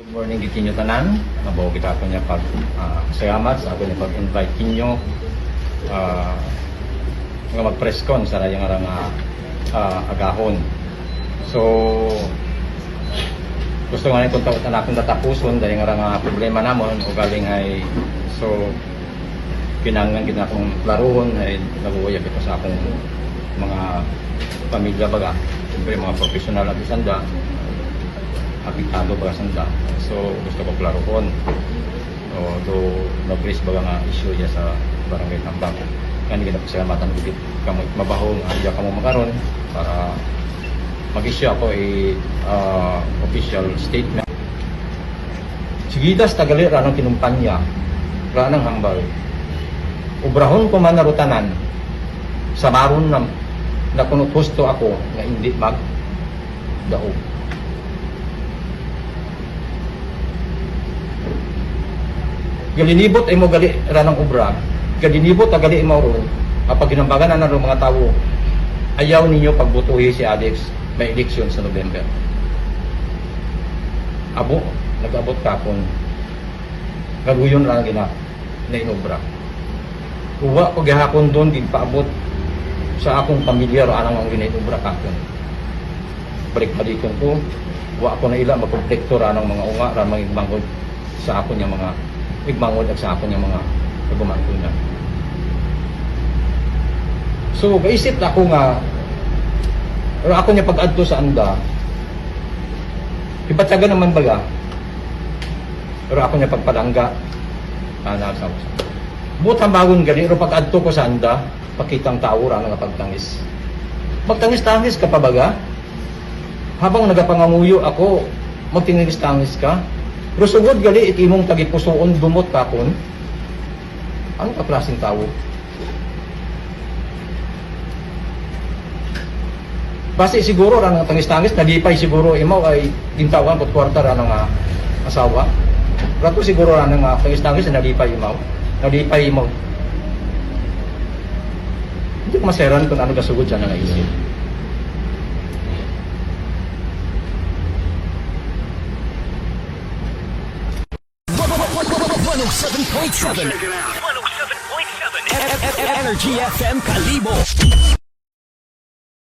Good morning gikinyo tanan. Nabaw kita ko niya pag salamat sa ako niya pag-invite kinyo nga mag-press con sa rayang arang agahon. So gusto nga ni kung akong natapuson dahil nga problema namon o galing ay so kinanglan kita akong laruhon ay nabuwayag ito sa akong mga pamilya baga. Siyempre mga professional at isanda apitado baga sanda. So gusto ko klarohon. Do na-brace baga nga issue niya sa barangay Tambak. Kani kita pasalamatan bigit kamo mabaho nga diya kamo makaron para mag-issue ako official statement. Sigidas tagali ranang kinumpanya, ranang hambal. Ubrahon ko man narutanan sa maron na kuno gusto ako nga hindi daog. Galinibot ay mo gali ranang ubra. Galinibot tagali mo ron. Kapag ginambagan na ng mga tao, ayaw ninyo pagbutuhi si Alex may eleksyon sa November. Abo, nag-abot kapon. Gaguyon lang gina na inobra. Uwa ko gihapon doon, din paabot sa akong pamilyar anang ang gininobra kapon. Balik-balikon ko, uwa ko na ila magkomplektor anang mga unga, ramang igbangod sa ako niya mga igmangod at sa ako niya mga kagumangkunan. So, kaisip na ako nga pero ako niya pag-adto sa anda ipatsaga naman baga pero ako niya pagpalangga nasa butang bagon gali pero pag-adto ko sa anda pakitang tao ra nga pagtangis magtangis-tangis ka pa baga habang nagapanganguyo ako magtingis-tangis ka pero sugod gali itimong tagipusoon dumot kapon ano ka klaseng tao. Base siguro ranang tangis-tangis nalipay siguro imaw ay gintawan pot kwarta ranang asawa. Rato siguro ranang tangis-tangis nalipay imaw. Hindi ko maseran kung ano kasugod siya na naisip. Energy FM Kalibo.